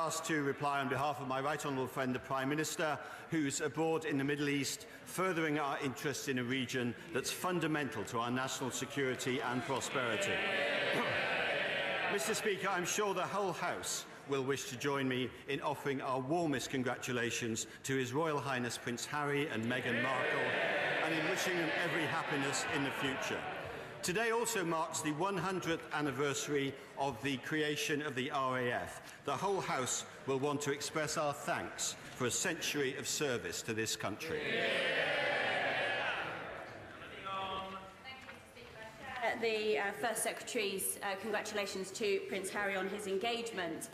Asked to reply on behalf of my right honourable friend, the Prime Minister, who's abroad in the Middle East, furthering our interests in a region that's fundamental to our national security and prosperity. Mr. Speaker, I'm sure the whole House will wish to join me in offering our warmest congratulations to His Royal Highness Prince Harry and Meghan Markle, and in wishing them every happiness in the future. Today also marks the 100th anniversary of the creation of the RAF. The whole House will want to express our thanks for a century of service to this country. The First Secretary's congratulations to Prince Harry on his engagement.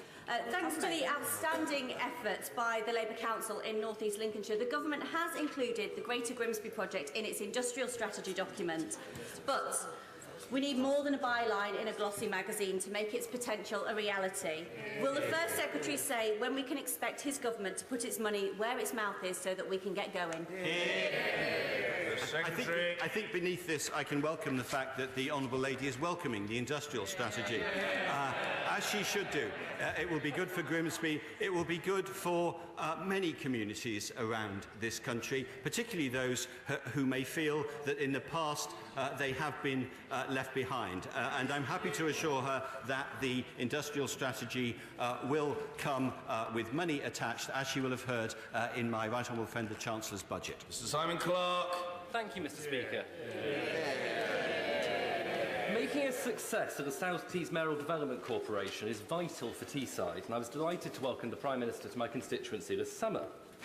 Thanks to the outstanding efforts by the Labour Council in North East Lincolnshire, the Government has included the Greater Grimsby project in its industrial strategy document. But we need more than a byline in a glossy magazine to make its potential a reality. Will the First Secretary say when we can expect his government to put its money where its mouth is so that we can get going? I think beneath this I can welcome the fact that the Honourable Lady is welcoming the industrial strategy, as she should do. It will be good for Grimsby, it will be good for many communities around this country, particularly those who may feel that in the past they have been left behind. And I'm happy to assure her that the industrial strategy will come with money attached, as she will have heard in my right honourable friend the Chancellor's budget. Mr. Simon Clarke. Thank you, Mr. Speaker. Making a success of the South Tees Mayoral Development Corporation is vital for Teesside, and I was delighted to welcome the Prime Minister to my constituency this summer.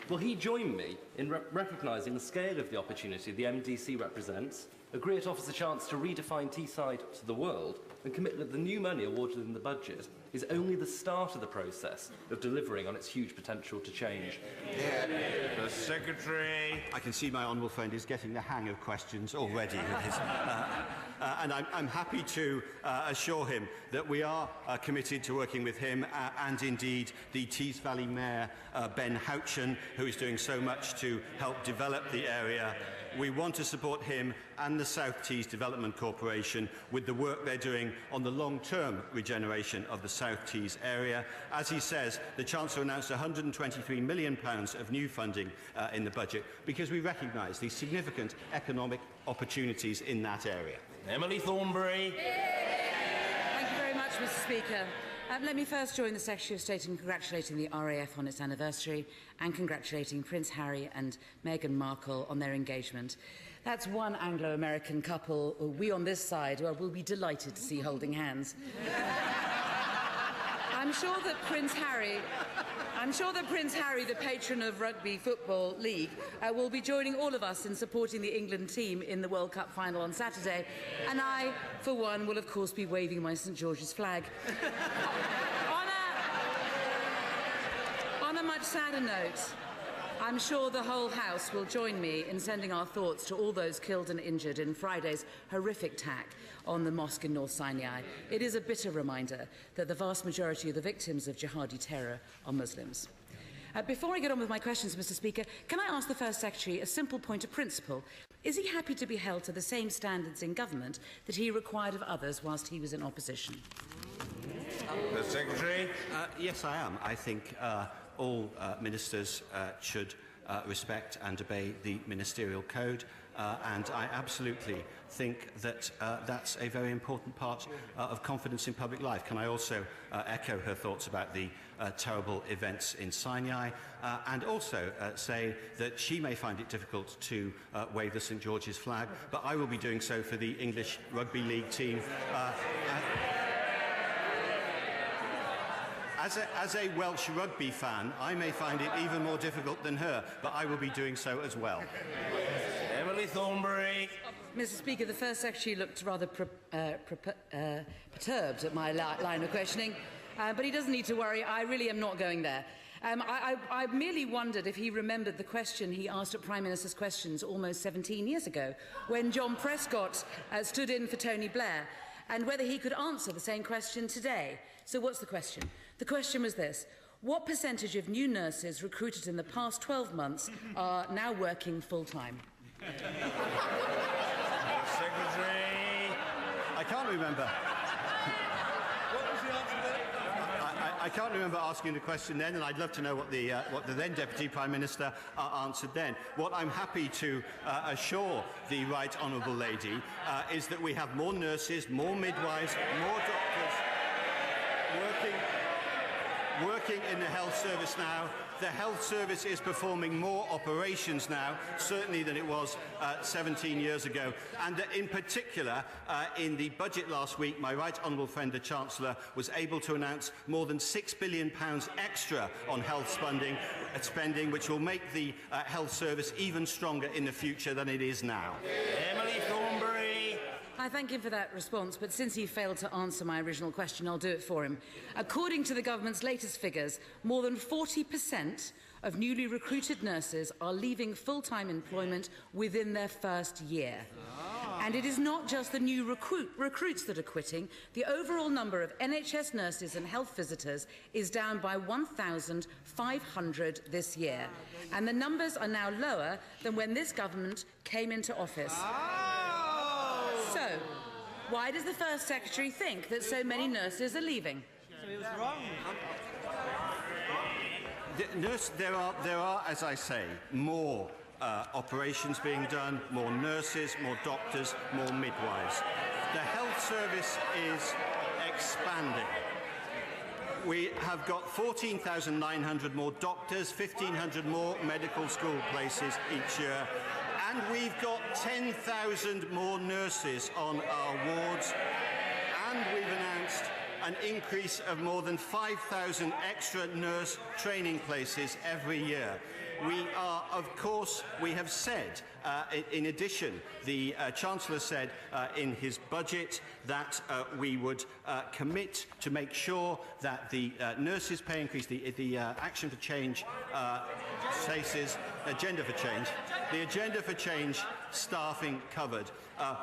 Will he join me in recognising the scale of the opportunity the MDC represents, agree it offers a chance to redefine Teesside to the world, and commit that the new money awarded in the budget is only the start of the process of delivering on its huge potential to change? The Secretary. I can see my honourable friend is getting the hang of questions already. And I'm happy to assure him that we are committed to working with him and indeed the Tees Valley Mayor, Ben Houchen, who is doing so much to help develop the area. We want to support him and the South Tees Development Corporation with the work they're doing on the long-term regeneration of the South Tees area. As he says, the Chancellor announced £123 million of new funding in the budget because we recognise the significant economic opportunities in that area. Emily Thornberry. Thank you very much, Mr. Speaker. Let me first join the Secretary of State in congratulating the RAF on its anniversary and congratulating Prince Harry and Meghan Markle on their engagement. That's one Anglo-American couple we on this side will be delighted to see holding hands. I'm sure that Prince Harry, the patron of Rugby Football League, will be joining all of us in supporting the England team in the World Cup final on Saturday. And I, for one, will of course be waving my St George's flag. On a much sadder note, I'm sure the whole House will join me in sending our thoughts to all those killed and injured in Friday's horrific attack on the mosque in North Sinai. It is a bitter reminder that the vast majority of the victims of jihadi terror are Muslims. Before I get on with my questions, Mr. Speaker, can I ask the First Secretary a simple point of principle? Is he happy to be held to the same standards in government that he required of others whilst he was in opposition? The Secretary. Yes, I am. I think all ministers should respect and obey the ministerial code, and I absolutely think that that's a very important part of confidence in public life. Can I also echo her thoughts about the terrible events in Sinai, and also say that she may find it difficult to wave the St George's flag, but I will be doing so for the English Rugby League team. As a Welsh rugby fan, I may find it even more difficult than her, but I will be doing so as well. Emily Thornberry. Mr. Speaker, the First Secretary looked rather perturbed at my line of questioning, but he doesn't need to worry. I really am not going there. I merely wondered if he remembered the question he asked at Prime Minister's Questions almost 17 years ago, when John Prescott stood in for Tony Blair, and whether he could answer the same question today. So what's the question? The question was this: what percentage of new nurses recruited in the past 12 months are now working full-time? Secretary. I can't remember. What was the answer there? I can't remember asking the question then, and I'd love to know what the then Deputy Prime Minister answered then. What I'm happy to assure the Right Honourable Lady is that we have more nurses, more midwives, more doctors working in the health service now. The health service is performing more operations now, certainly than it was 17 years ago. And in particular, in the budget last week, my right honourable friend, the Chancellor, was able to announce more than £6 billion extra on health spending, which will make the health service even stronger in the future than it is now. Emily Thornberry. I thank him for that response, but since he failed to answer my original question, I'll do it for him. According to the government's latest figures, more than 40% of newly recruited nurses are leaving full-time employment within their first year. And it is not just the new recruits that are quitting. The overall number of NHS nurses and health visitors is down by 1,500 this year. And the numbers are now lower than when this government came into office. So, why does the First Secretary think that so many nurses are leaving? So he was wrong. There are, as I say, more operations being done, more nurses, more doctors, more midwives. The health service is expanding. We have got 14,900 more doctors, 1,500 more medical school places each year. And we've got 10,000 more nurses on our wards, and we've announced an increase of more than 5,000 extra nurse training places every year. We are, of course, we have said, in addition, the Chancellor said in his budget that we would commit to make sure that the nurses' pay increase, the Action for Change faces, Agenda for Change, the Agenda for Change staffing covered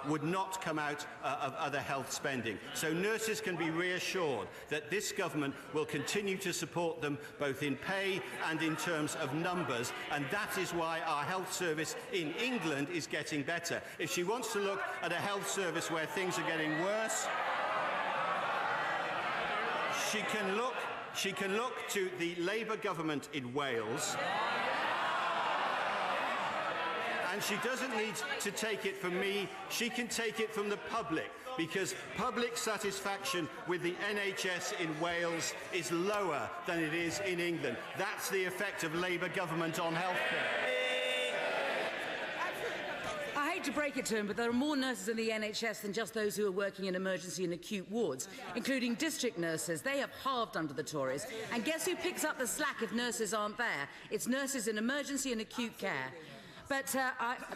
would not come out of other health spending. So nurses can be reassured that this government will continue to support them both in pay and in terms of numbers, and that is why our health service in England is getting better. If she wants to look at a health service where things are getting worse, she can look to the Labour government in Wales. And she doesn't need to take it from me, she can take it from the public, because public satisfaction with the NHS in Wales is lower than it is in England. That's the effect of Labour government on healthcare. I hate to break it to him, but there are more nurses in the NHS than just those who are working in emergency and acute wards, including district nurses. They have halved under the Tories. And guess who picks up the slack if nurses aren't there? It's nurses in emergency and acute care. But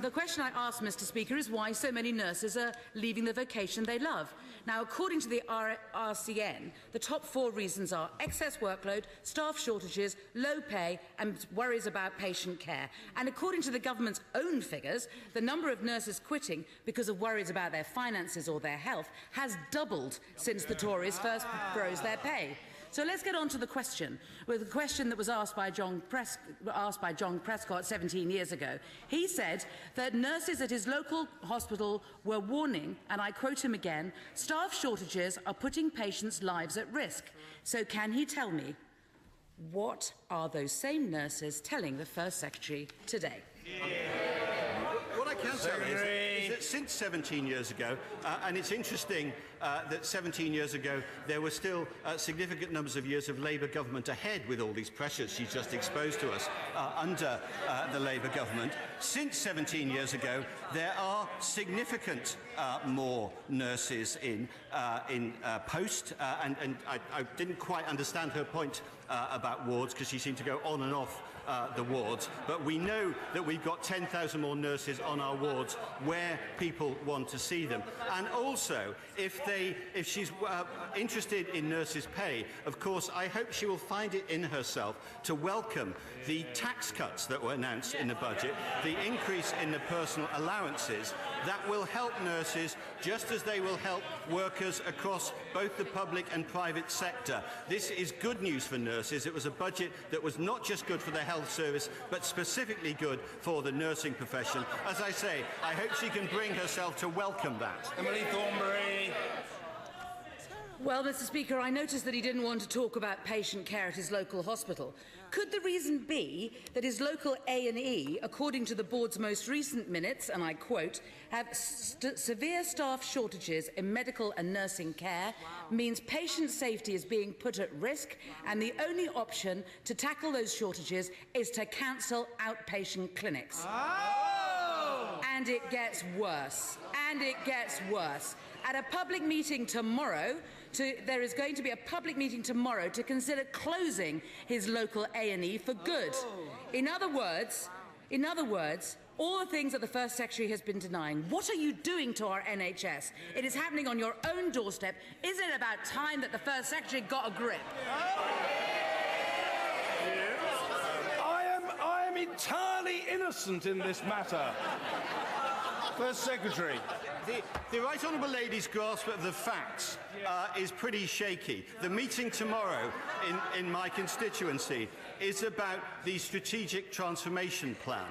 the question I asked, Mr. Speaker, is why so many nurses are leaving the vocation they love. Now, according to the RCN, the top 4 reasons are excess workload, staff shortages, low pay and worries about patient care. And according to the government's own figures, the number of nurses quitting because of worries about their finances or their health has doubled since the Tories first froze their pay. So let's get on to the question. With the question that was asked by John Prescott 17 years ago. He said that nurses at his local hospital were warning, and I quote him again, staff shortages are putting patients' lives at risk. So can he tell me, what are those same nurses telling the First Secretary today? What I can tell you is that since 17 years ago, and it's interesting that 17 years ago there were still significant numbers of years of Labour government ahead with all these pressures she's just exposed to us under the Labour government. Since 17 years ago, there are significant more nurses in post, and I didn't quite understand her point about wards, because she seemed to go on and off the wards, but we know that we've got 10,000 more nurses on our wards where people want to see them. And also, if she's interested in nurses' pay, of course, I hope she will find it in herself to welcome the tax cuts that were announced in the budget, the increase in the personal allowances. That will help nurses just as they will help workers across both the public and private sector. This is good news for nurses. It was a budget that was not just good for the health service, but specifically good for the nursing profession. As I say, I hope she can bring herself to welcome that. Emily Thornberry. Well, Mr. Speaker, I noticed that he didn't want to talk about patient care at his local hospital. Could the reason be that his local A&E, according to the board's most recent minutes, and I quote, have severe staff shortages in medical and nursing care, means patient safety is being put at risk, and the only option to tackle those shortages is to cancel outpatient clinics. Oh! And it gets worse. And it gets worse. At a public meeting tomorrow, there is going to be a public meeting tomorrow to consider closing his local A&E for good. In other words, all the things that the First Secretary has been denying. What are you doing to our NHS? It is happening on your own doorstep. Isn't it about time that the First Secretary got a grip? I am entirely innocent in this matter. First Secretary. The Right Honourable Lady's grasp of the facts is pretty shaky. The meeting tomorrow in my constituency is about the strategic transformation plan.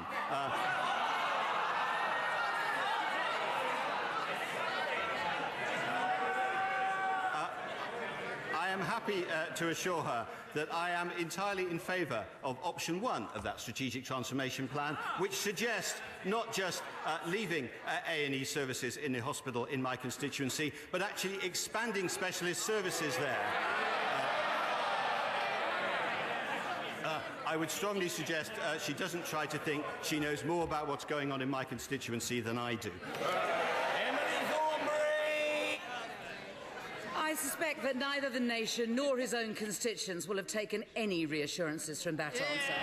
I am happy to assure her that I am entirely in favour of option 1 of that strategic transformation plan, which suggests not just leaving A&E services in the hospital in my constituency, but actually expanding specialist services there. I would strongly suggest she doesn't try to think she knows more about what's going on in my constituency than I do. I suspect that neither the nation nor his own constituents will have taken any reassurances from that answer.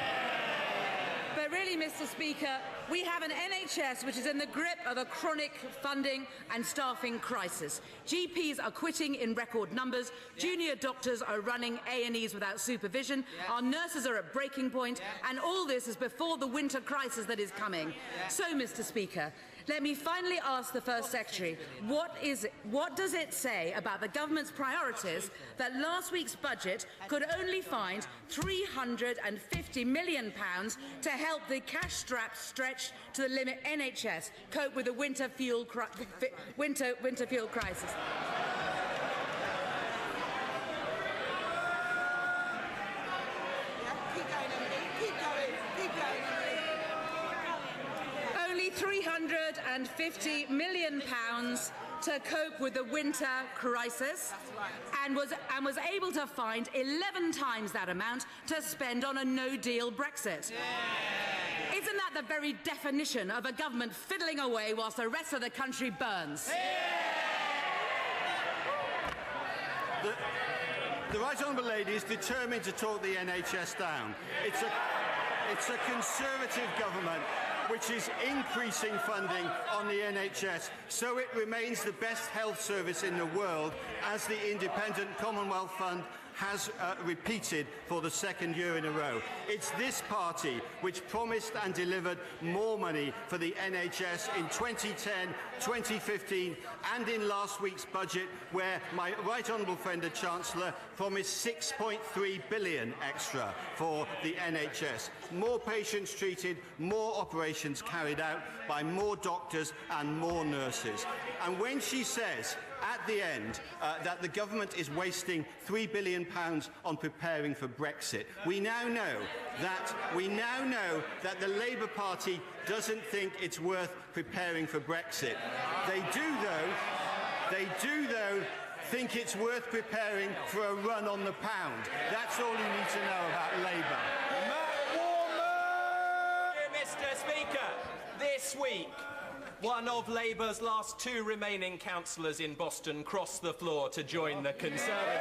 But really, Mr. Speaker, we have an NHS which is in the grip of a chronic funding and staffing crisis. GPs are quitting in record numbers, junior doctors are running A&Es without supervision, our nurses are at breaking point, and all this is before the winter crisis that is coming. So, Mr. Speaker, let me finally ask the First Secretary, what does it say about the government's priorities that last week's budget could only find £350 million to help the cash-strapped stretched to the limit NHS cope with the winter fuel crisis? Only £350 million to cope with the winter crisis, and was able to find 11 times that amount to spend on a no-deal Brexit. Yeah. Isn't that the very definition of a government fiddling away whilst the rest of the country burns? Yeah. The Right Honourable Lady is determined to talk the NHS down. It's a Conservative government which is increasing funding on the NHS so it remains the best health service in the world, as the Independent Commonwealth Fund has repeated for the second year in a row. It's this party which promised and delivered more money for the NHS in 2010, 2015 and in last week's budget, where my right honourable friend the Chancellor promised £6.3 billion extra for the NHS. More patients treated, more operations carried out by more doctors and more nurses. And when she says at the end that the government is wasting £3 billion on preparing for Brexit, we now know that the Labour Party doesn't think it's worth preparing for Brexit. They do though think it's worth preparing for a run on the pound. That's all you need to know about Labour. Mr. Speaker, this week, one of Labour's last 2 remaining councillors in Boston crossed the floor to join the Conservative Party.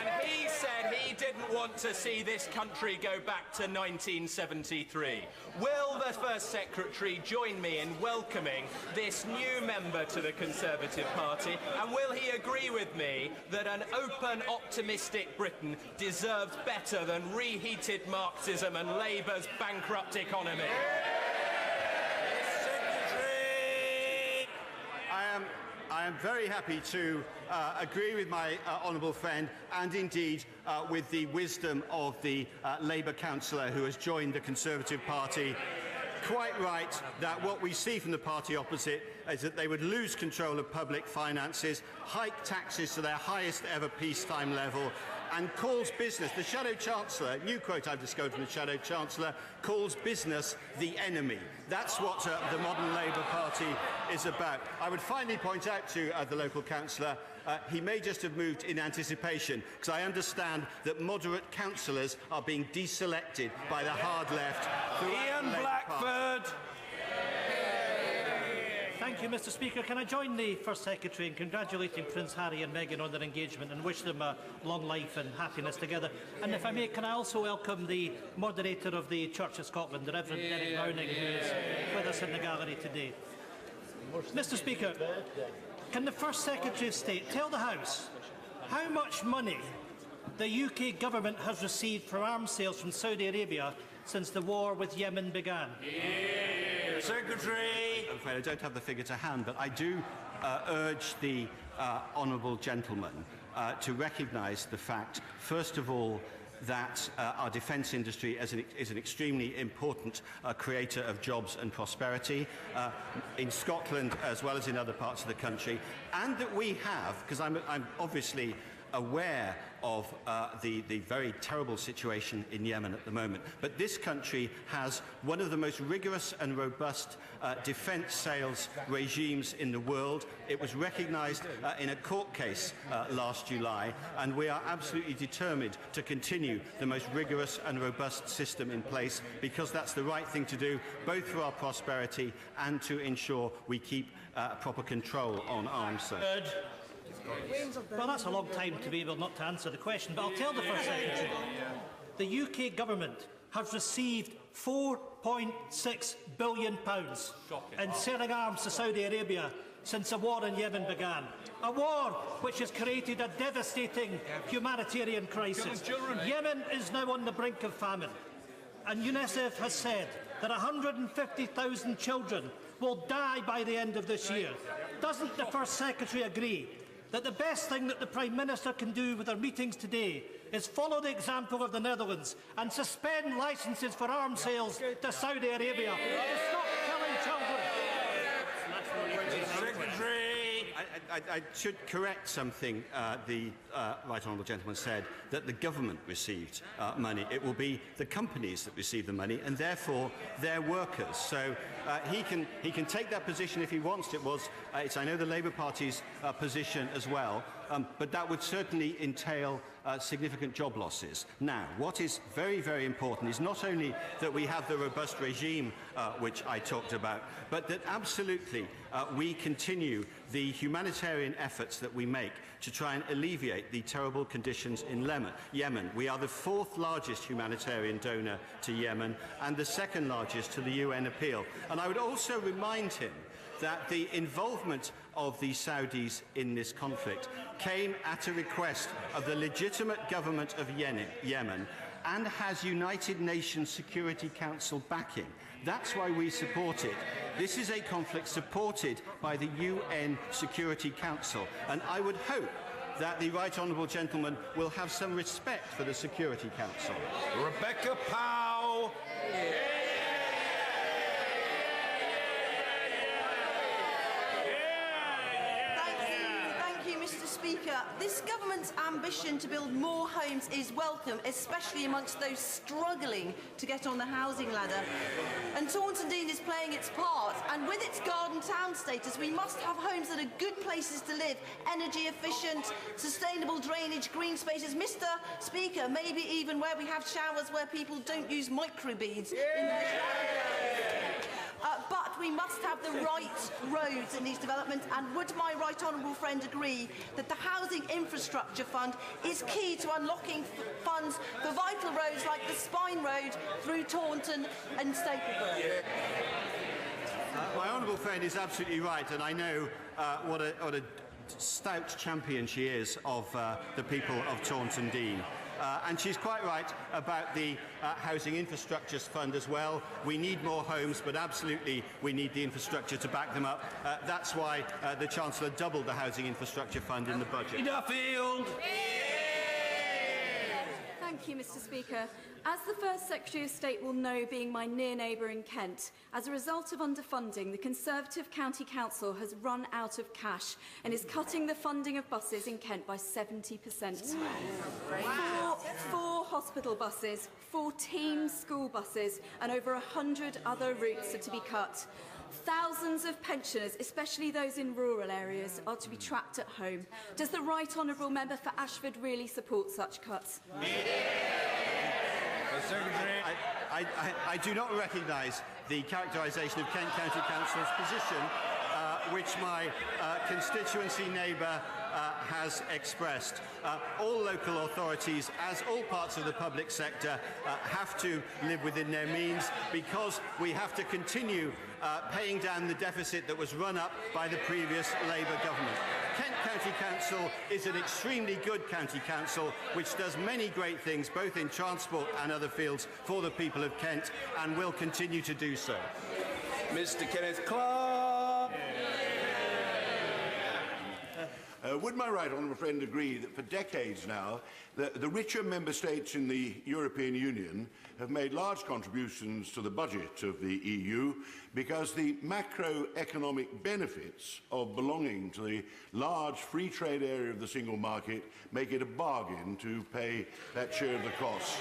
And he said he didn't want to see this country go back to 1973. Will the First Secretary join me in welcoming this new member to the Conservative Party? And will he agree with me that an open, optimistic Britain deserves better than reheated Marxism and Labour's bankrupt economy? I am very happy to agree with my honourable friend and indeed with the wisdom of the Labour councillor who has joined the Conservative Party. quite right that what we see from the party opposite is that they would lose control of public finances, hike taxes to their highest ever peacetime level, and calls business, the Shadow Chancellor, new quote I've discovered from the Shadow Chancellor, calls business the enemy. That's what the modern Labour Party is about. I would finally point out to the local councillor, he may just have moved in anticipation, because I understand that moderate councillors are being deselected by the hard left. Ian Blackford. Thank you, Mr. Speaker. Can I join the First Secretary in congratulating Prince Harry and Meghan on their engagement and wish them a long life and happiness together? And if I may, can I also welcome the moderator of the Church of Scotland, the Reverend Derek Browning, who is with us in the gallery today. Mr. Speaker, can the First Secretary of State tell the House how much money the UK government has received from arms sales from Saudi Arabia since the war with Yemen began? Secretary. I'm afraid I don't have the figure to hand, but I do urge the honourable gentleman to recognise the fact, first of all, that our defence industry is an extremely important creator of jobs and prosperity in Scotland as well as in other parts of the country, and that we have, because I'm obviously aware of the very terrible situation in Yemen at the moment, but this country has one of the most rigorous and robust defence sales regimes in the world. It was recognised in a court case last July, and we are absolutely determined to continue the most rigorous and robust system in place, because that's the right thing to do, both for our prosperity and to ensure we keep proper control on arms sales. Well, that's a long time to be able not to answer the question, but I'll tell the First Secretary. The UK government has received £4.6 billion in selling arms to Saudi Arabia since the war in Yemen began. A war which has created a devastating humanitarian crisis. Yemen is now on the brink of famine, and UNICEF has said that 150,000 children will die by the end of this year. Doesn't the First Secretary agree that the best thing that the Prime Minister can do with our meetings today is follow the example of the Netherlands and suspend licences for arms sales to Saudi Arabia to stop killing children? Secretary. I should correct something the right honourable gentleman said, that the government received money. It will be the companies that receive the money, and therefore their workers. So he can take that position if he wants. It's I know the Labour Party's position as well, but that would certainly entail significant job losses. Now, what is very, very important is not only that we have the robust regime which I talked about, but that absolutely we continue the humanitarian efforts that we make to try and alleviate the terrible conditions in Yemen. We are the fourth largest humanitarian donor to Yemen and the second largest to the UN appeal. And I would also remind him that the involvement of the Saudis in this conflict came at a request of the legitimate government of Yemen and has United Nations Security Council backing. That's why we support it. This is a conflict supported by the UN Security Council, and I would hope that the right honourable gentleman will have some respect for the Security Council. Rebecca Powell. Speaker, this government's ambition to build more homes is welcome, especially amongst those struggling to get on the housing ladder. And Taunton Deane is playing its part, and with its garden town status, we must have homes that are good places to live, energy efficient, sustainable drainage, green spaces. Mr. Speaker, maybe even where we have showers where people don't use microbeads in their showers. But we must have the right roads in these developments, and would my right honourable friend agree that the Housing Infrastructure Fund is key to unlocking funds for vital roads like the Spine Road through Taunton and Stapleburn? My honourable friend is absolutely right, and I know what a stout champion she is of the people of Taunton Deane. And she's quite right about the Housing Infrastructure Fund as well. We need more homes, but absolutely we need the infrastructure to back them up. That's why the Chancellor doubled the Housing Infrastructure Fund in the budget. Duffield. Thank you, Mr. Speaker. As the First Secretary of State will know, being my near neighbour in Kent, as a result of underfunding, the Conservative County Council has run out of cash and is cutting the funding of buses in Kent by 70%. Four hospital buses, 14 school buses and over 100 other routes are to be cut. Thousands of pensioners, especially those in rural areas, are to be trapped at home. Does the Right Honourable Member for Ashford really support such cuts? I do not recognise the characterisation of Kent County Council's position, which my constituency neighbour has expressed. All local authorities, as all parts of the public sector, have to live within their means because we have to continue paying down the deficit that was run up by the previous Labour government. Kent County Council is an extremely good county council which does many great things both in transport and other fields for the people of Kent and will continue to do so. Mr. Kenneth Clark. Would my right honourable friend agree that for decades now, the richer member states in the European Union have made large contributions to the budget of the EU because the macroeconomic benefits of belonging to the large free trade area of the single market make it a bargain to pay that share of the costs?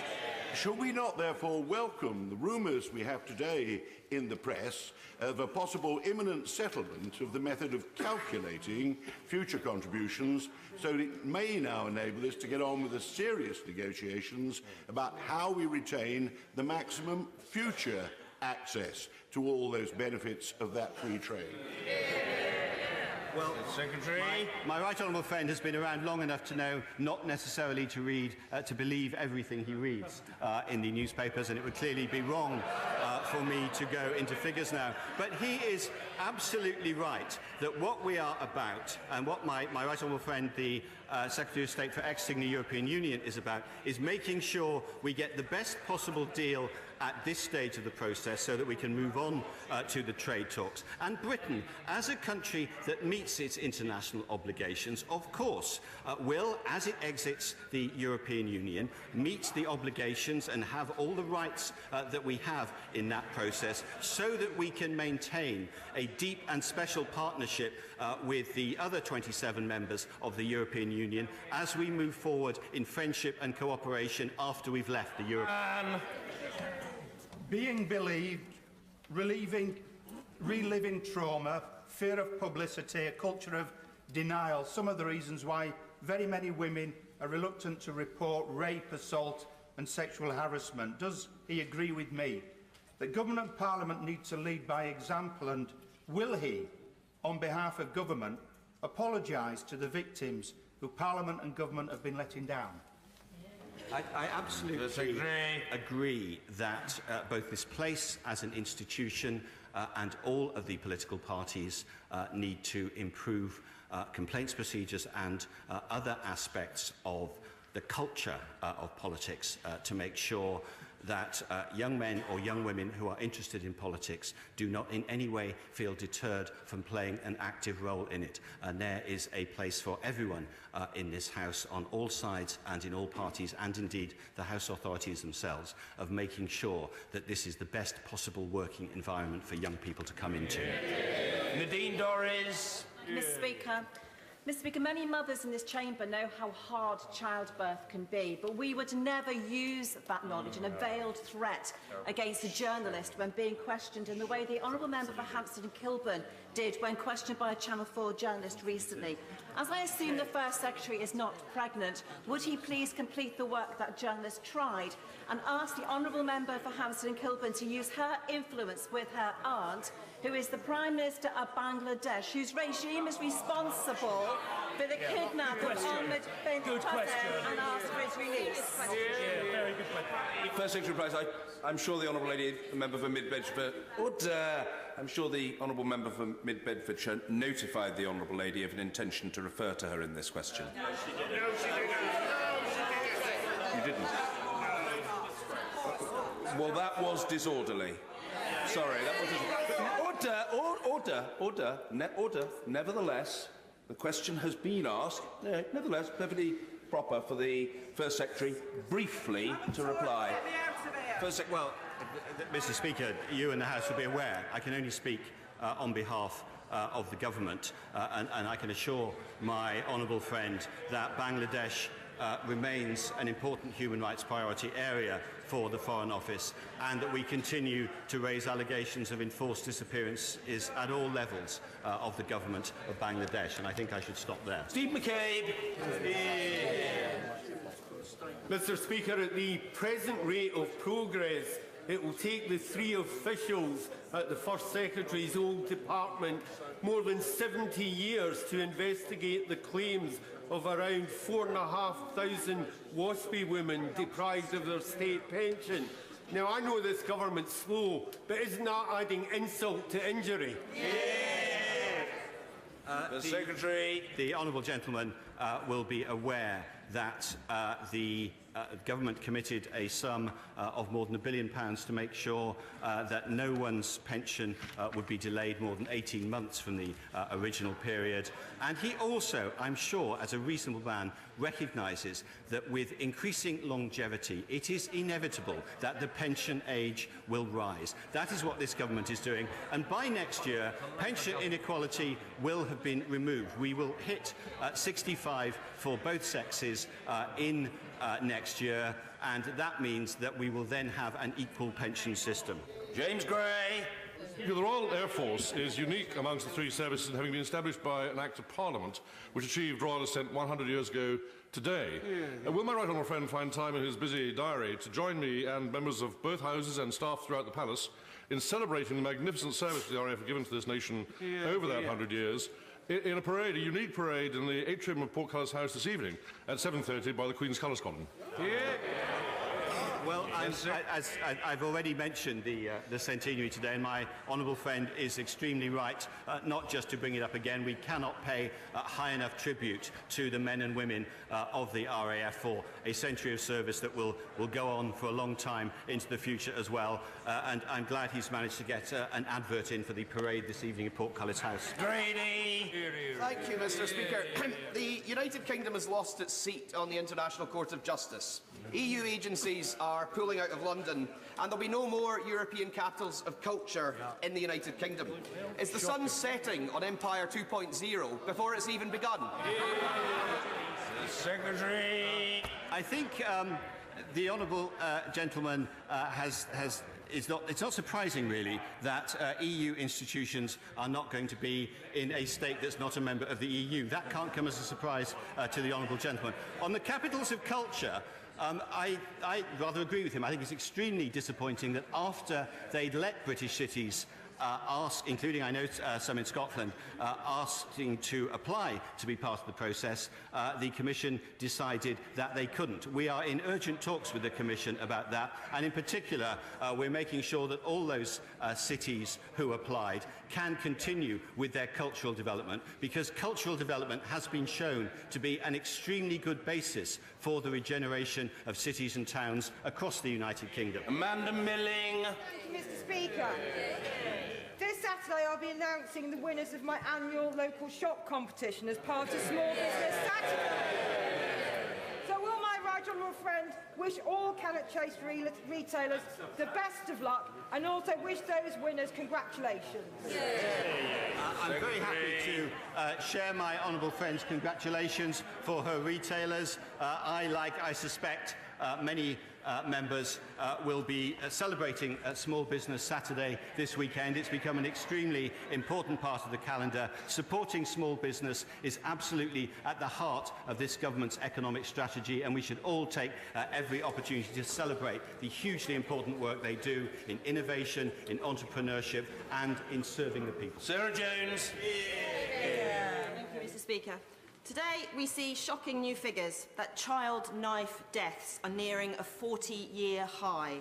Should we not therefore welcome the rumours we have today in the press of a possible imminent settlement of the method of calculating future contributions so that it may now enable us to get on with the serious negotiations about how we retain the maximum future access to all those benefits of that free trade? Well, Secretary. My right honourable friend has been around long enough to know not necessarily to read, to believe everything he reads in the newspapers, and it would clearly be wrong for me to go into figures now. But he is absolutely right that what we are about, and what my right honourable friend, the Secretary of State for exiting the European Union, is about, is making sure we get the best possible deal at this stage of the process so that we can move on to the trade talks. And Britain, as a country that meets its international obligations, of course, will, as it exits the European Union, meet the obligations and have all the rights that we have in that process so that we can maintain a deep and special partnership with the other 27 members of the European Union as we move forward in friendship and cooperation after we've left the European Being believed, reliving trauma, fear of publicity, a culture of denial, some of the reasons why very many women are reluctant to report rape, assault and sexual harassment. Does he agree with me that government and Parliament need to lead by example, and will he, on behalf of government, apologise to the victims who Parliament and government have been letting down? I absolutely agree that both this place as an institution and all of the political parties need to improve complaints procedures and other aspects of the culture of politics to make sure that young men or young women who are interested in politics do not in any way feel deterred from playing an active role in it. And there is a place for everyone in this House on all sides and in all parties, and indeed the House authorities themselves, of making sure that this is the best possible working environment for young people to come into. Nadine Dorries. Mr. Speaker, many mothers in this chamber know how hard childbirth can be, but we would never use that knowledge in a veiled threat against a journalist when being questioned in the way the Honourable Member for Hampstead and Kilburn did when questioned by a Channel 4 journalist recently. As I assume the First Secretary is not pregnant, would he please complete the work that journalist tried and ask the Honourable Member for Hampstead and Kilburn to use her influence with her aunt, who is the Prime Minister of Bangladesh, whose regime is responsible for the kidnapping of Ahmed bin Tazem, and ask for his release? Very good question. First Secretary Price, I'm sure the Honourable Lady, the member for Mid-Bedford, I'm sure the Honourable Member for Mid-Bedfordshire notified the Honourable Lady of an intention to refer to her in this question. No, she didn't. No, she didn't. You didn't? Well, that was disorderly. Sorry, that was order. Nevertheless, the question has been asked. Nevertheless, perfectly proper for the First Secretary briefly to reply. Well, Mr. Speaker, you and the House will be aware I can only speak on behalf of the government, and I can assure my honourable friend that Bangladesh remains an important human rights priority area for the Foreign Office, and that we continue to raise allegations of enforced disappearances at all levels of the government of Bangladesh. And I think I should stop there. Steve McCabe. Mr. Speaker, at the present rate of progress, it will take the 3 officials at the First Secretary's old department more than 70 years to investigate the claims of around 4,500 WASPI women deprived of their state pension. Now, I know this government's slow, but isn't that adding insult to injury? The Secretary. The honourable gentleman will be aware that the government committed a sum of more than £1 billion to make sure that no one's pension would be delayed more than 18 months from the original period. And he also, I'm sure, as a reasonable man, recognises that with increasing longevity, it is inevitable that the pension age will rise. That is what this government is doing. And by next year, pension inequality will have been removed. We will hit 65 for both sexes in next year, and that means that we will then have an equal pension system. James Gray. The Royal Air Force is unique amongst the 3 services in having been established by an Act of Parliament which achieved royal assent 100 years ago today. Will my right honourable friend find time in his busy diary to join me and members of both houses and staff throughout the palace in celebrating the magnificent service the RAF have given to this nation over that 100 years in a parade, a unique parade in the atrium of Portcullis House this evening at 7:30 by the Queen's Colour Squadron? Well, I've already mentioned the centenary today, and my honourable friend is extremely right not just to bring it up again. We cannot pay high enough tribute to the men and women of the RAF for a century of service that will go on for a long time into the future as well. And I'm glad he's managed to get an advert in for the parade this evening at Portcullis House. Grady. Thank you, Mr. Speaker. The United Kingdom has lost its seat on the International Court of Justice. EU agencies are pulling out of London, and there'll be no more European capitals of culture in the United Kingdom. Is the sun setting on Empire 2.0 before it's even begun? The Secretary. I think the honourable gentleman it's not surprising, really, that EU institutions are not going to be in a state that's not a member of the EU. That can't come as a surprise to the honourable gentleman. On the capitals of culture, I rather agree with him. I think it's extremely disappointing that after they'd let British cities including, I know, some in Scotland, asking to apply to be part of the process, the Commission decided that they couldn't. We are in urgent talks with the Commission about that, and in particular, we're making sure that all those cities who applied can continue with their cultural development, because cultural development has been shown to be an extremely good basis for the regeneration of cities and towns across the United Kingdom. Amanda Milling. Mr. Speaker, this Saturday I'll be announcing the winners of my annual local shop competition as part of Small Business Saturday. So will my right honourable friend wish all Cannock Chase retailers the best of luck, and also wish those winners congratulations? I'm very happy to share my honourable friend's congratulations for her retailers. I suspect many members will be celebrating Small Business Saturday this weekend. It's become an extremely important part of the calendar. Supporting small business is absolutely at the heart of this government's economic strategy, and we should all take every opportunity to celebrate the hugely important work they do in innovation, in entrepreneurship, and in serving the people. Sarah Jones. Thank you, Mr. Speaker. Today, we see shocking new figures that child knife deaths are nearing a 40-year high.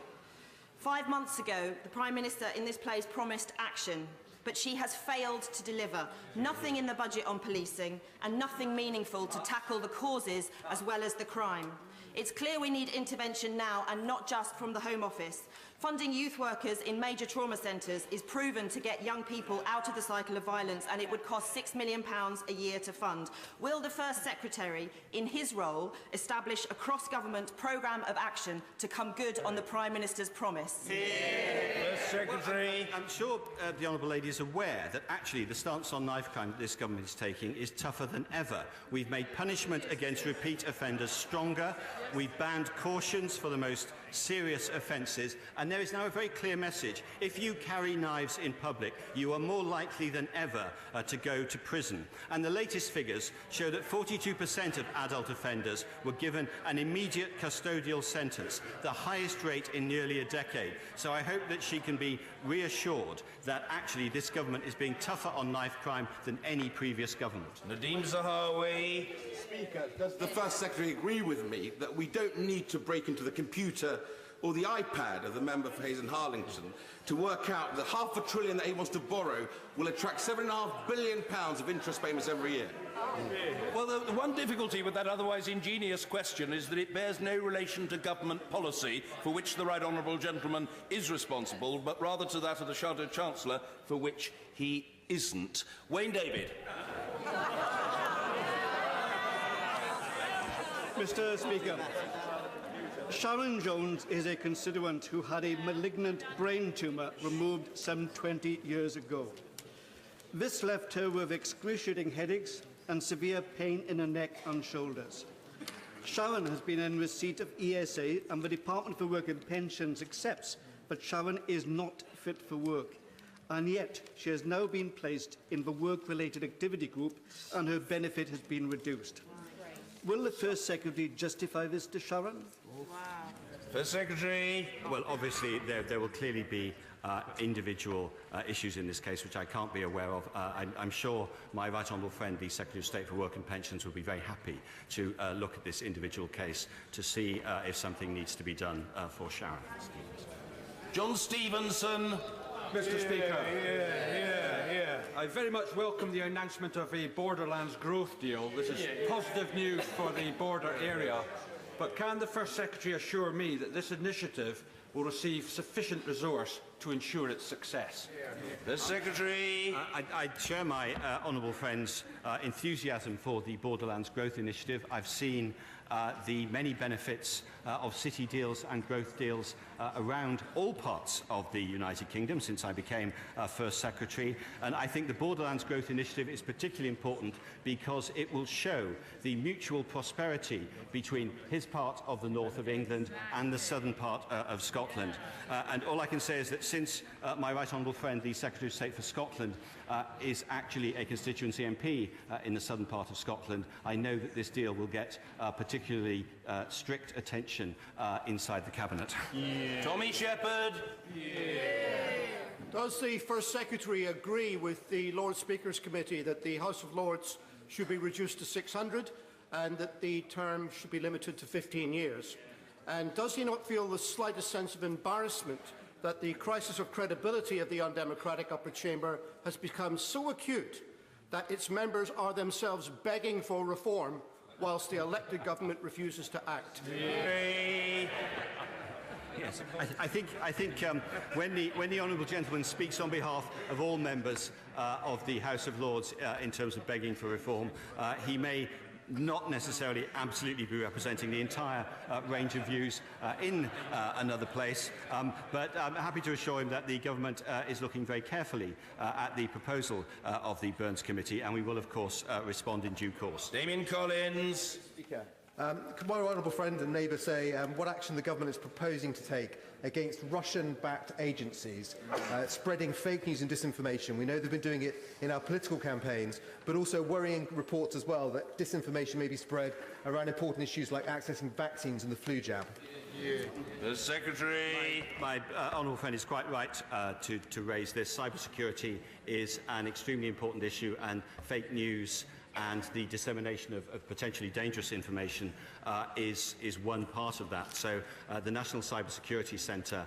5 months ago, the Prime Minister in this place promised action, but she has failed to deliver. Nothing in the budget on policing, and nothing meaningful to tackle the causes as well as the crime. It's clear we need intervention now, and not just from the Home Office. Funding youth workers in major trauma centres is proven to get young people out of the cycle of violence, and it would cost £6 million a year to fund. Will the First Secretary, in his role, establish a cross-government programme of action to come good on the Prime Minister's promise? First Secretary. Well, I'm sure the Honourable Lady is aware that actually the stance on knife crime that this government is taking is tougher than ever. We've made punishment against repeat offenders stronger. We've banned cautions for the most serious offences, and there is now a very clear message. If you carry knives in public, you are more likely than ever to go to prison. And the latest figures show that 42% of adult offenders were given an immediate custodial sentence, the highest rate in nearly a decade. So I hope that she can be reassured that actually this government is being tougher on knife crime than any previous government. Nadeem Zahawi. Speaker, does the First Secretary agree with me that we don't need to break into the computer or the iPad of the member for Hayes and Harlington to work out that £500 billion that he wants to borrow will attract £7.5 billion of interest payments every year? Well, the one difficulty with that otherwise ingenious question is that it bears no relation to government policy, for which the right honourable gentleman is responsible, but rather to that of the Shadow Chancellor, for which he isn't. Wayne David. Mr. Speaker, Sharon Jones is a constituent who had a malignant brain tumour removed some 20 years ago. This left her with excruciating headaches and severe pain in her neck and shoulders. Sharon has been in receipt of ESA, and the Department for Work and Pensions accepts that Sharon is not fit for work, and yet she has now been placed in the work-related activity group and her benefit has been reduced. Will the First Secretary justify this to Sharon? First Secretary. Well, obviously, there will clearly be individual issues in this case which I can't be aware of. I'm sure my right honourable friend, the Secretary of State for Work and Pensions, would be very happy to look at this individual case to see if something needs to be done for Sharon. John Stevenson. Mr. Speaker, I very much welcome the announcement of a Borderlands growth deal. This is positive news for the border area. But can the First Secretary assure me that this initiative will receive sufficient resource to ensure its success? The Secretary. I share my honourable friend's enthusiasm for the Borderlands Growth Initiative. I've seen the many benefits of city deals and growth deals around all parts of the United Kingdom since I became First Secretary. And I think the Borderlands Growth Initiative is particularly important because it will show the mutual prosperity between his part of the north of England and the southern part of Scotland. And all I can say is that since my right honourable friend, the Secretary of State for Scotland, is actually a constituency MP in the southern part of Scotland, I know that this deal will get particularly strict attention inside the Cabinet. Tommy Shepherd. Does the First Secretary agree with the Lord Speaker's Committee that the House of Lords should be reduced to 600 and that the term should be limited to 15 years? And does he not feel the slightest sense of embarrassment that the crisis of credibility of the undemocratic upper chamber has become so acute that its members are themselves begging for reform whilst the elected government refuses to act? Yes, I think when the honourable gentleman speaks on behalf of all members of the House of Lords in terms of begging for reform, he may not necessarily absolutely be representing the entire range of views in another place, but I'm happy to assure him that the government is looking very carefully at the proposal of the Burns Committee, and we will of course respond in due course. Damian Collins. Speaker. Could my honourable friend and neighbour say what action the government is proposing to take against Russian-backed agencies spreading fake news and disinformation? We know they've been doing it in our political campaigns, but also worrying reports as well that disinformation may be spread around important issues like accessing vaccines and the flu jab. The Secretary. My honourable friend is quite right to raise this. Cybersecurity is an extremely important issue, and fake news and the dissemination of potentially dangerous information is one part of that. So the National Cybersecurity Centre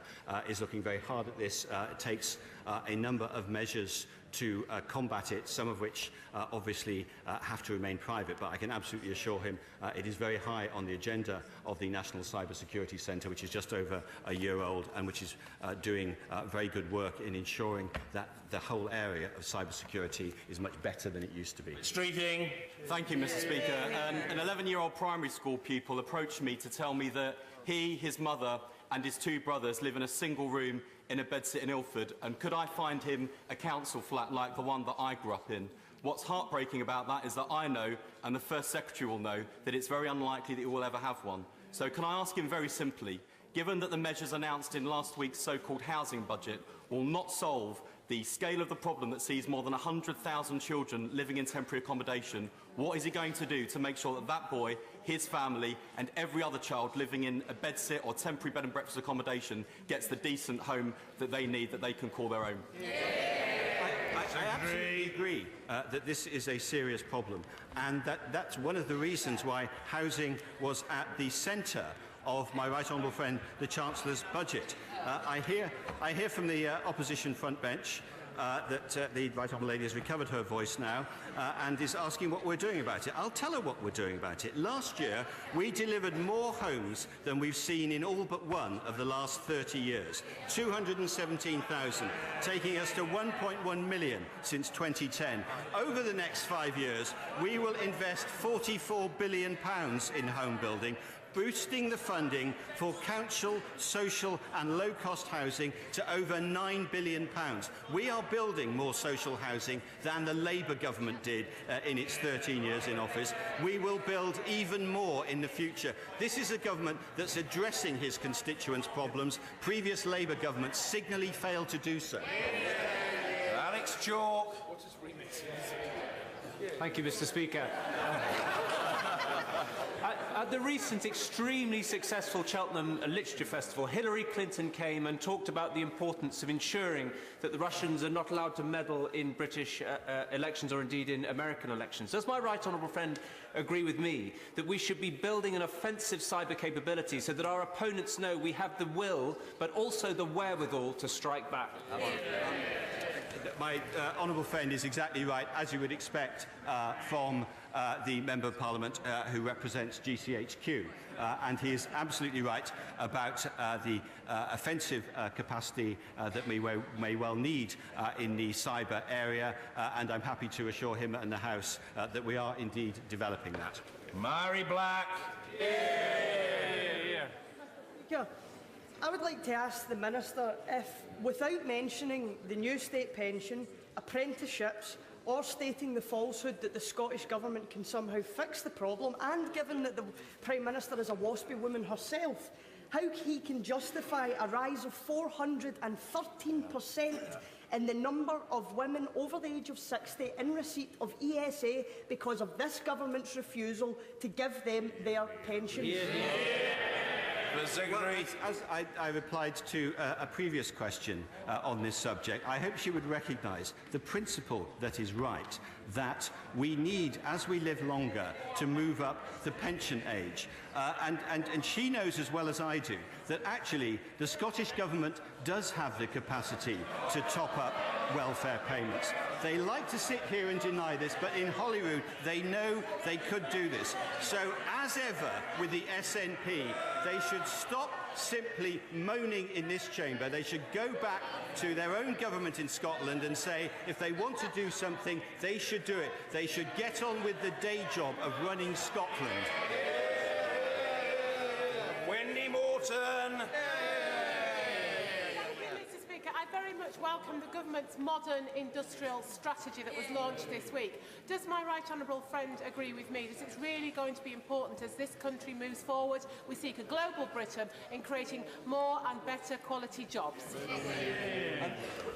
is looking very hard at this. It takes a number of measures to combat it, some of which obviously have to remain private, but I can absolutely assure him it is very high on the agenda of the National Cyber Security Centre, which is just over a year old and which is doing very good work in ensuring that the whole area of cybersecurity is much better than it used to be. Streeting. Thank you, Mr. Speaker. An 11-year-old primary school pupil approached me to tell me that he, his mother and his 2 brothers live in a single room in a bedsit in Ilford, and could I find him a council flat like the one that I grew up in? What's heartbreaking about that is that I know, and the First Secretary will know, that it's very unlikely that he will ever have one. So can I ask him very simply, given that the measures announced in last week's so-called housing budget will not solve the scale of the problem that sees more than 100,000 children living in temporary accommodation, what is he going to do to make sure that that boy, his family and every other child living in a bedsit or temporary bed and breakfast accommodation gets the decent home that they need, that they can call their own? I absolutely agree that this is a serious problem, and that's one of the reasons why housing was at the centre of my right honourable friend, the Chancellor's budget. I hear from the opposition front bench that the right honourable lady has recovered her voice now and is asking what we're doing about it. I'll tell her what we're doing about it. Last year, we delivered more homes than we've seen in all but one of the last 30 years, 217,000, taking us to 1.1 million since 2010. Over the next 5 years, we will invest £44 billion in home building, boosting the funding for council, social and low-cost housing to over £9 billion. We are building more social housing than the Labour government did in its 13 years in office. We will build even more in the future. This is a government that's addressing his constituents' problems. Previous Labour governments signally failed to do so. Alex Chalk. Thank you, Mr. Speaker. At the recent extremely successful Cheltenham Literature Festival, Hillary Clinton came and talked about the importance of ensuring that the Russians are not allowed to meddle in British elections or indeed in American elections. Does my right honourable friend agree with me that we should be building an offensive cyber capability so that our opponents know we have the will but also the wherewithal to strike back? My honourable friend is exactly right, as you would expect from the Member of Parliament who represents GCHQ. And he is absolutely right about the offensive capacity that we may well need in the cyber area, and I'm happy to assure him and the House that we are indeed developing that. Mary Black. Yeah. I would like to ask the Minister if, without mentioning the new state pension, apprenticeships, or stating the falsehood that the Scottish Government can somehow fix the problem, and given that the Prime Minister is a waspy woman herself, how he can justify a rise of 413% in the number of women over the age of 60 in receipt of ESA because of this government's refusal to give them their pensions. Well, as I replied to a previous question on this subject, I hope she would recognise the principle that is right, that we need, as we live longer, to move up the pension age. And she knows as well as I do that actually the Scottish Government does have the capacity to top up welfare payments. They like to sit here and deny this, but in Holyrood they know they could do this. So, as ever with the SNP, they should stop simply moaning in this chamber. They should go back to their own government in Scotland and say if they want to do something, they should do it. They should get on with the day job of running Scotland. Wendy Morton. Mr. Speaker, I very much welcome the government's modern industrial strategy that was launched this week. Does my right honourable friend agree with me that it's really going to be important as this country moves forward? We seek a global Britain in creating more and better quality jobs.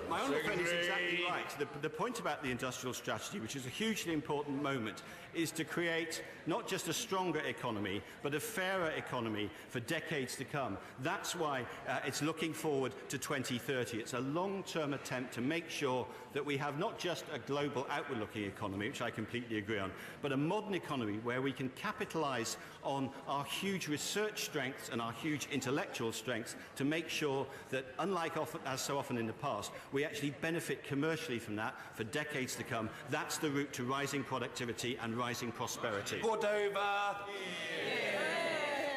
My honourable friend is exactly right. The point about the industrial strategy, which is a hugely important moment, is to create not just a stronger economy, but a fairer economy for decades to come. That's why it's looking forward to 2030. It's a long long-term attempt to make sure that we have not just a global outward-looking economy, which I completely agree on, but a modern economy where we can capitalise on our huge research strengths and our huge intellectual strengths to make sure that, unlike as so often in the past, we actually benefit commercially from that for decades to come. That's the route to rising productivity and rising prosperity. Cordova!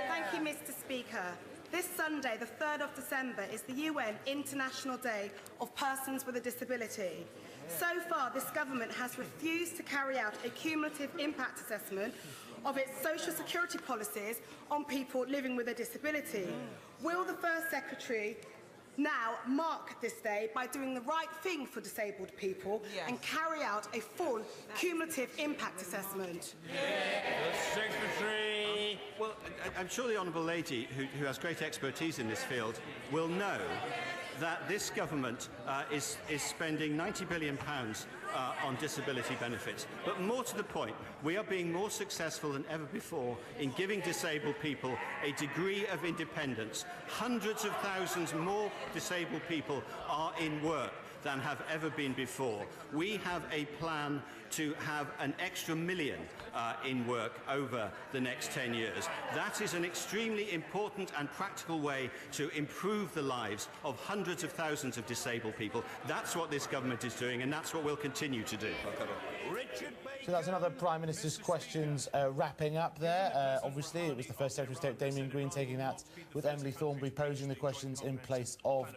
Thank you, Mr. Speaker. This Sunday, the 3rd of December, is the UN International Day of Persons with a Disability. So far, this government has refused to carry out a cumulative impact assessment of its social security policies on people living with a disability. Will the First Secretary now mark this day by doing the right thing for disabled people and carry out a full cumulative impact assessment? Secretary. Well, I'm sure the Honourable Lady, who has great expertise in this field, will know that this government is spending £90 billion on disability benefits. But more to the point, we are being more successful than ever before in giving disabled people a degree of independence. Hundreds of thousands more disabled people are in work than have ever been before. We have a plan to have an extra million in work over the next 10 years. That is an extremely important and practical way to improve the lives of hundreds of thousands of disabled people. That's what this government is doing, and that's what we'll continue to do. So that's another Prime Minister's questions wrapping up there. Obviously, it was the First Secretary of State, Damian Green, taking that, with Emily Thornberry posing the questions in place of